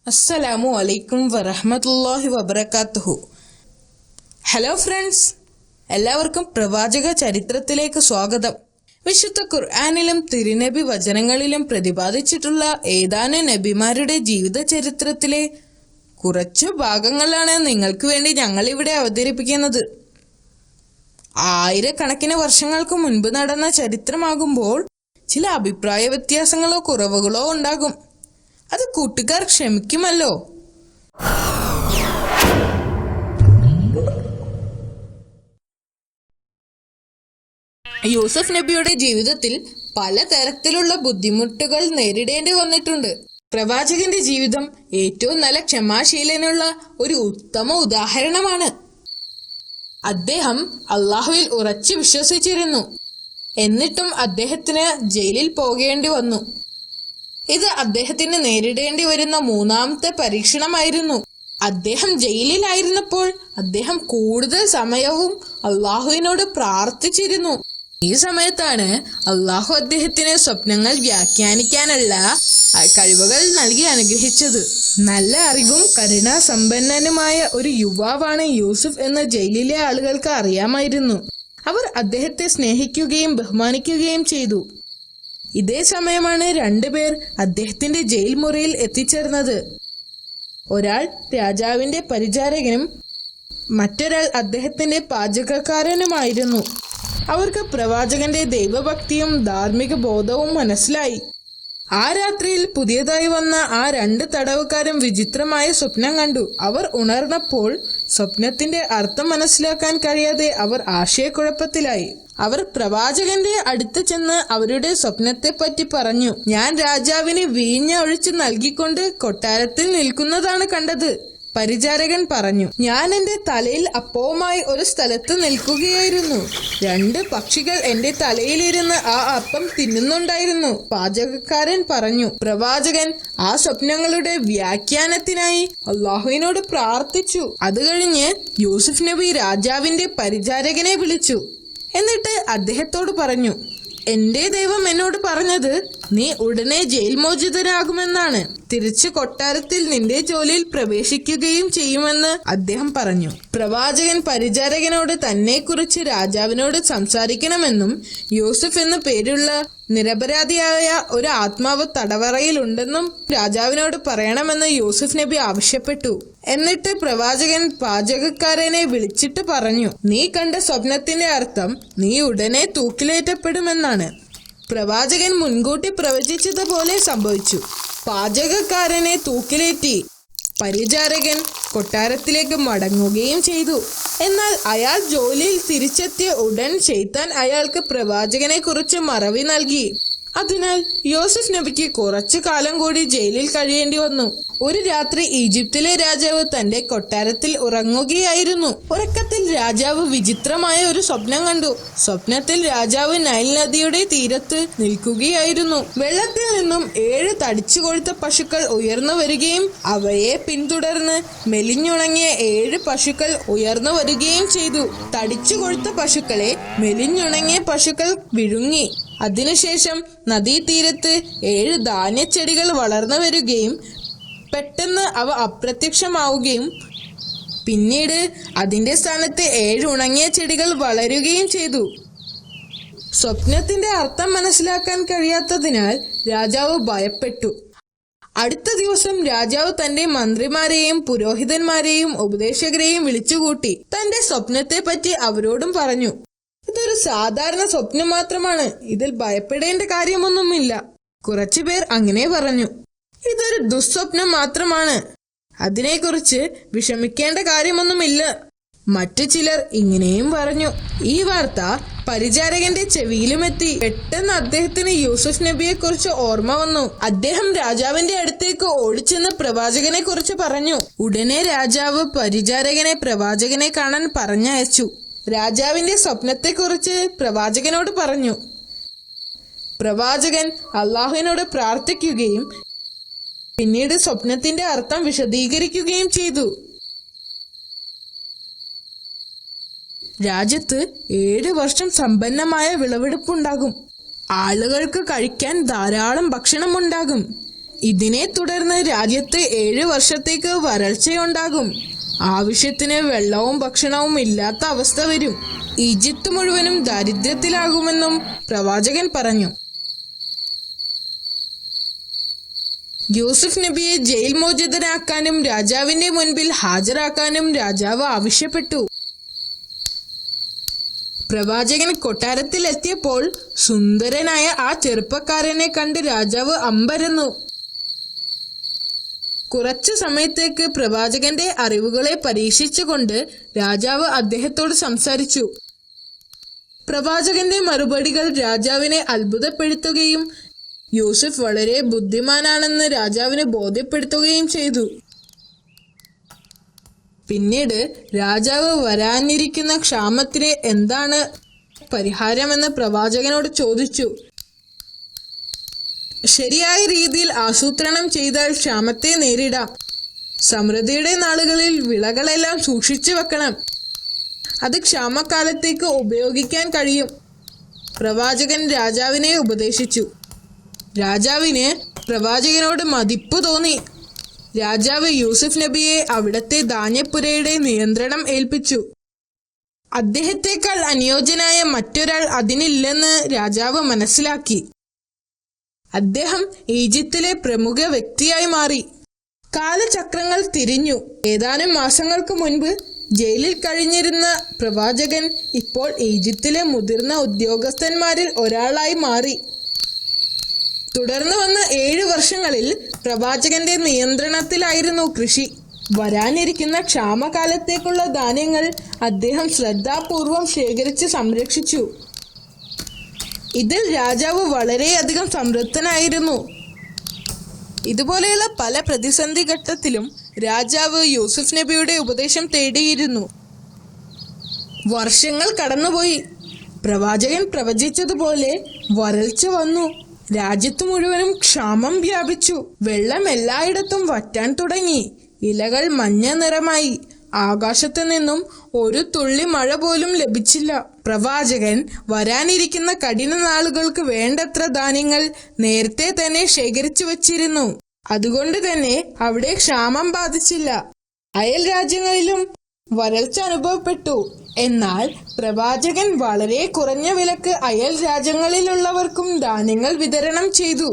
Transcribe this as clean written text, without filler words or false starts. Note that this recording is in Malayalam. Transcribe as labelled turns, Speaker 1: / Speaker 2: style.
Speaker 1: അസ്സലാമു അലൈക്കും വറഹ്മത്തുള്ളാഹി വബറകാതുഹു. ഹലോ ഫ്രണ്ട്സ്, എല്ലാവർക്കും പ്രവാചക ചരിത്രത്തിലേക്ക് സ്വാഗതം. വിശുദ്ധ ഖുർആനിലും തിരുനബി വചനങ്ങളിലും പ്രതിപാദിച്ചിട്ടുള്ള ഏതാനും നബിമാരുടെ ജീവിത ചരിത്രത്തിലെ കുറച്ചു ഭാഗങ്ങളാണ് നിങ്ങൾക്ക് വേണ്ടി ഞങ്ങൾ ഇവിടെ അവതരിപ്പിക്കുന്നത്. ആയിരക്കണക്കിന് വർഷങ്ങൾക്ക് മുൻപ് നടന്ന ചരിത്രമാകുമ്പോൾ ചില അഭിപ്രായ വ്യത്യാസങ്ങളോ കുറവുകളോ ഉണ്ടാകും. അത് കൂട്ടുകാർ ക്ഷമിക്കുമല്ലോ. യൂസഫ് നബിയുടെ ജീവിതത്തിൽ പലതരത്തിലുള്ള ബുദ്ധിമുട്ടുകൾ നേരിടേണ്ടി വന്നിട്ടുണ്ട്. പ്രവാചകന്റെ ജീവിതം ഏറ്റവും നല്ല ക്ഷമാശീലനുള്ള ഒരു ഉത്തമ ഉദാഹരണമാണ്. അദ്ദേഹം അള്ളാഹുവിൽ ഉറച്ചു വിശ്വസിച്ചിരുന്നു. എന്നിട്ടും അദ്ദേഹത്തിന് ജയിലിൽ പോകേണ്ടി വന്നു. ഇത് അദ്ദേഹത്തിന് നേരിടേണ്ടി വരുന്ന മൂന്നാമത്തെ പരീക്ഷണമായിരുന്നു. അദ്ദേഹം ജയിലിലായിരുന്നപ്പോൾ അദ്ദേഹം കൂടുതൽ സമയവും അള്ളാഹുവിനോട് പ്രാർത്ഥിച്ചിരുന്നു. ഈ സമയത്താണ് അള്ളാഹു അദ്ദേഹത്തിന് സ്വപ്നങ്ങൾ വ്യാഖ്യാനിക്കാനുള്ള കഴിവുകൾ നൽകി അനുഗ്രഹിച്ചത്. നല്ല അറിവും കരുണാസമ്പന്നനുമായ ഒരു യുവാവാണ് യൂസുഫ് എന്ന് ജയിലിലെ ആളുകൾക്ക് അറിയാമായിരുന്നു. അവർ അദ്ദേഹത്തെ സ്നേഹിക്കുകയും ബഹുമാനിക്കുകയും ചെയ്തു. ഇതേ സമയമാണ് രണ്ടുപേർ അദ്ദേഹത്തിന്റെ ജയിൽ മുറിയിൽ എത്തിച്ചേർന്നത്. ഒരാൾ രാജാവിന്റെ പരിചാരകനും മറ്റൊരാൾ അദ്ദേഹത്തിന്റെ പാചകക്കാരനുമായിരുന്നു. അവർക്ക് പ്രവാചകന്റെ ദൈവഭക്തിയും ധാർമ്മിക ബോധവും മനസ്സിലായി. ആ രാത്രിയിൽ പുതിയതായി വന്ന ആ രണ്ട് തടവുകാരും വിചിത്രമായ സ്വപ്നം കണ്ടു. അവർ ഉണർന്നപ്പോൾ സ്വപ്നത്തിന്റെ അർത്ഥം മനസ്സിലാക്കാൻ കഴിയാതെ അവർ ആശയക്കുഴപ്പത്തിലായി. അവർ പ്രവാചകന്റെ അടുത്ത് ചെന്ന് അവരുടെ സ്വപ്നത്തെ പറ്റി പറഞ്ഞു. ഞാൻ രാജാവിന് വീഞ്ഞ ഒഴിച്ച് നൽകിക്കൊണ്ട് കൊട്ടാരത്തിൽ നിൽക്കുന്നതാണ് കണ്ടത്. പരിചാരകൻ പറഞ്ഞു, ഞാൻ എന്റെ തലയിൽ അപ്പവുമായി ഒരു സ്ഥലത്ത് നിൽക്കുകയായിരുന്നു. രണ്ട് പക്ഷികൾ എന്റെ തലയിലിരുന്ന് ആ അപ്പം തിന്നുന്നുണ്ടായിരുന്നു. പാചകക്കാരൻ പറഞ്ഞു. പ്രവാചകൻ ആ സ്വപ്നങ്ങളുടെ വ്യാഖ്യാനത്തിനായി അള്ളാഹുവിനോട് പ്രാർത്ഥിച്ചു. അത് കഴിഞ്ഞ് യൂസുഫ് നബി രാജാവിന്റെ പരിചാരകനെ വിളിച്ചു. എന്നിട്ട് അദ്ദേഹത്തോട് പറഞ്ഞു, എന്റെ ദൈവം എന്നോട് പറഞ്ഞത് നീ ഉടനെ ജയിൽ മോചിതനാകുമെന്നാണ്. തിരിച്ചു കൊട്ടാരത്തിൽ നിന്റെ ജോലിയിൽ പ്രവേശിക്കുകയും ചെയ്യുമെന്ന് അദ്ദേഹം പറഞ്ഞു. പ്രവാചകൻ പരിചാരകനോട് തന്നെ കുറിച്ച് രാജാവിനോട് സംസാരിക്കണമെന്നും യൂസുഫ് എന്നു പേരുള്ള നിരപരാധിയായ ഒരു ആത്മാവ് തടവറയിലുണ്ടെന്നും രാജാവിനോട് പറയണമെന്ന് യൂസുഫ് നബി ആവശ്യപ്പെട്ടു. എന്നിട്ട് പ്രവാചകൻ പാചകക്കാരനെ വിളിച്ചിട്ട് പറഞ്ഞു, നീ കണ്ട സ്വപ്നത്തിന്റെ അർത്ഥം നീ ഉടനെ തൂക്കിലേറ്റപ്പെടുമെന്നാണ്. പ്രവാചകൻ മുൻകൂട്ടി പ്രവചിച്ചതുപോലെ സംഭവിച്ചു. പാചകക്കാരനെ തൂക്കിലേറ്റി. പരിചാരകൻ കൊട്ടാരത്തിലേക്ക് മടങ്ങുകയും ചെയ്തു. എന്നാൽ അയാൾ ജോലിയിൽ തിരിച്ചെത്തിയ ഉടൻ ശൈത്താൻ അയാൾക്ക് പ്രവാചകനെ കുറിച്ച് മറവി നൽകി. അതിനാൽ യൂസുഫ് നബിക്ക് കുറച്ചു കാലം കൂടി ജയിലിൽ കഴിയേണ്ടി വന്നു. ഒരു രാത്രി ഈജിപ്തിലെ രാജാവ് തന്റെ കൊട്ടാരത്തിൽ ഉറങ്ങുകയായിരുന്നു. ഉറക്കത്തിൽ രാജാവ് വിചിത്രമായ ഒരു സ്വപ്നം കണ്ടു. സ്വപ്നത്തിൽ രാജാവ് നൈൽ നദിയുടെ തീരത്ത് നിൽക്കുകയായിരുന്നു. വെള്ളത്തിൽ നിന്നും 7 തടിച്ചു കൊഴുത്ത പശുക്കൾ ഉയർന്നു വരികയും അവയെ പിന്തുടർന്ന് മെലിഞ്ഞുണങ്ങിയ 7 പശുക്കൾ ഉയർന്നു വരികയും ചെയ്തു. തടിച്ചു കൊഴുത്ത പശുക്കളെ മെലിഞ്ഞുണങ്ങിയ പശുക്കൾ വിഴുങ്ങി. അതിനുശേഷം നദീതീരത്ത് 7 ധാന്യച്ചെടികൾ വളർന്നു വരികയും പെട്ടെന്ന് അവ അപ്രത്യക്ഷമാവുകയും പിന്നീട് അതിന്റെ സ്ഥാനത്ത് 7 ഉണങ്ങിയ ചെടികൾ വളരുകയും ചെയ്തു. സ്വപ്നത്തിന്റെ അർത്ഥം മനസ്സിലാക്കാൻ കഴിയാത്തതിനാൽ രാജാവ് ഭയപ്പെട്ടു. അടുത്ത ദിവസം രാജാവ് തന്റെ മന്ത്രിമാരെയും പുരോഹിതന്മാരെയും ഉപദേശകരെയും വിളിച്ചുകൂട്ടി തന്റെ സ്വപ്നത്തെ പറ്റി അവരോടും പറഞ്ഞു. ഇതൊരു സാധാരണ സ്വപ്നം മാത്രമാണ്. ഇതിൽ ഭയപ്പെടേണ്ട കാര്യമൊന്നുമില്ല. കുറച്ചുപേർ അങ്ങനെ പറഞ്ഞു. ഇതൊരു ദുസ്വപ്നം മാത്രമാണ്. അതിനെക്കുറിച്ച് വിഷമിക്കേണ്ട കാര്യമൊന്നുമില്ല. മറ്റു ചിലർ ഇങ്ങനെയും പറഞ്ഞു. ഈ വാർത്ത പരിചാരകന്റെ ചെവിയിലുമെത്തി. പെട്ടെന്ന് അദ്ദേഹത്തിന് യൂസുഫ് നബിയെ കുറിച്ച് ഓർമ്മ വന്നു. അദ്ദേഹം രാജാവിന്റെ അടുത്തേക്ക് ഓടിച്ചെന്ന് പ്രവാചകനെ കുറിച്ച് പറഞ്ഞു. ഉടനെ രാജാവ് പരിചാരകനെ പ്രവാചകനെ കാണാൻ പറഞ്ഞയച്ചു. രാജാവിന്റെ സ്വപ്നത്തെക്കുറിച്ച് പ്രവാചകനോട് പറഞ്ഞു. പ്രവാചകൻ അള്ളാഹുവിനോട് പ്രാർത്ഥിക്കുകയും പിന്നീട് സ്വപ്നത്തിന്റെ അർത്ഥം വിശദീകരിക്കുകയും ചെയ്തു. രാജ്യത്ത് 7 വർഷം സമ്പന്നമായ വിളവെടുപ്പുണ്ടാകും. ആളുകൾക്ക് കഴിക്കാൻ ധാരാളം ഭക്ഷണം ഉണ്ടാകും. ഇതിനെ തുടർന്ന് രാജ്യത്ത് 7 വർഷത്തേക്ക് വരൾച്ചയുണ്ടാകും. ആവശ്യത്തിന് വെള്ളവും ഭക്ഷണവും ഇല്ലാത്ത അവസ്ഥ വരും. ഈജിപ്ത് മുഴുവനും ദാരിദ്ര്യത്തിലാകുമെന്നും പ്രവാചകൻ പറഞ്ഞു. യൂസുഫ് നബിയെ ജയിൽ മോചിതനാക്കാനും രാജാവിന്റെ മുൻപിൽ ഹാജരാക്കാനും രാജാവ് ആവശ്യപ്പെട്ടു. പ്രവാചകൻ കൊട്ടാരത്തിൽ എത്തിയപ്പോൾ സുന്ദരനായ ആ ചെറുപ്പക്കാരനെ കണ്ട് രാജാവ് അമ്പരന്നു. കുറച്ചു സമയത്തേക്ക് പ്രവാചകന്റെ അറിവുകളെ പരീക്ഷിച്ചുകൊണ്ട് രാജാവ് അദ്ദേഹത്തോട് സംസാരിച്ചു. പ്രവാചകന്റെ മറുപടികൾ രാജാവിനെ അത്ഭുതപ്പെടുത്തുകയും യൂസുഫ് വളരെ ബുദ്ധിമാനാണെന്ന് രാജാവിന് ബോധ്യപ്പെടുത്തുകയും ചെയ്തു. പിന്നീട് രാജാവ് വരാനിരിക്കുന്ന ക്ഷാമത്തിന് എന്താണ് പരിഹാരമെന്ന് പ്രവാചകനോട് ചോദിച്ചു. ശരിയായ രീതിയിൽ ആസൂത്രണം ചെയ്താൽ ക്ഷാമത്തെ നേരിടാം. സമൃദ്ധിയുടെ നാളുകളിൽ വിളകളെല്ലാം സൂക്ഷിച്ചു വെക്കണം. അത് ക്ഷാമകാലത്തേക്ക് ഉപയോഗിക്കാൻ കഴിയും. പ്രവാചകൻ രാജാവിനെ ഉപദേശിച്ചു. രാജാവിന് പ്രവാചകനോട് മതിപ്പ് തോന്നി. രാജാവ് യൂസുഫ് നബിയെ അവിടത്തെ ധാന്യപ്പുരയുടെ നിയന്ത്രണം ഏൽപ്പിച്ചു. അദ്ദേഹത്തെക്കാൾ അനുയോജ്യനായ മറ്റൊരാൾ അതിനില്ലെന്ന് രാജാവ് മനസ്സിലാക്കി. അദ്ദേഹം ഈജിപ്തിലെ പ്രമുഖ വ്യക്തിയായി മാറി. കാലചക്രങ്ങൾ തിരിഞ്ഞു. ഏതാനും മാസങ്ങൾക്ക് മുൻപ് ജയിലിൽ കഴിഞ്ഞിരുന്ന പ്രവാചകൻ ഇപ്പോൾ ഈജിപ്തിലെ മുതിർന്ന ഉദ്യോഗസ്ഥന്മാരിൽ ഒരാളായി മാറി. തുടർന്ന് വന്ന 7 വർഷങ്ങളിൽ പ്രവാചകന്റെ നിയന്ത്രണത്തിലായിരുന്നു കൃഷി. വരാനിരിക്കുന്ന ക്ഷാമകാലത്തേക്കുള്ള ധാന്യങ്ങൾ അദ്ദേഹം ശ്രദ്ധാപൂർവം ശേഖരിച്ച് സംരക്ഷിച്ചു. ഇതിൽ രാജാവ് വളരെയധികം സംതൃപ്തനായിരുന്നു. ഇതുപോലെയുള്ള പല പ്രതിസന്ധി ഘട്ടത്തിലും രാജാവ് യൂസുഫ് നബിയുടെ ഉപദേശം തേടിയിരുന്നു. വർഷങ്ങൾ കടന്നുപോയി. പ്രവാചകൻ പ്രവചിച്ചതുപോലെ വരൾച്ച വന്നു. രാജ്യത്ത് മുഴുവനും ക്ഷാമം വ്യാപിച്ചു. വെള്ളം എല്ലായിടത്തും വറ്റാൻ തുടങ്ങി. ഇലകൾ മഞ്ഞ നിറമായി. ആകാശത്ത് നിന്നും ഒരു തുള്ളി മഴ പോലും ലഭിച്ചില്ല. പ്രവാചകൻ വരാനിരിക്കുന്ന കഠിന നാളുകൾക്ക് വേണ്ടത്ര ധാന്യങ്ങൾ നേരത്തെ തന്നെ ശേഖരിച്ചു വച്ചിരുന്നു. അതുകൊണ്ട് തന്നെ അവിടെ ക്ഷാമം ബാധിച്ചില്ല. അയൽ രാജ്യങ്ങളിലും വരൾച്ച അനുഭവപ്പെട്ടു. എന്നാൽ പ്രവാചകൻ വളരെ കുറഞ്ഞ വിലക്ക് അയൽ രാജ്യങ്ങളിലുള്ളവർക്കും ധാന്യങ്ങൾ വിതരണം ചെയ്തു.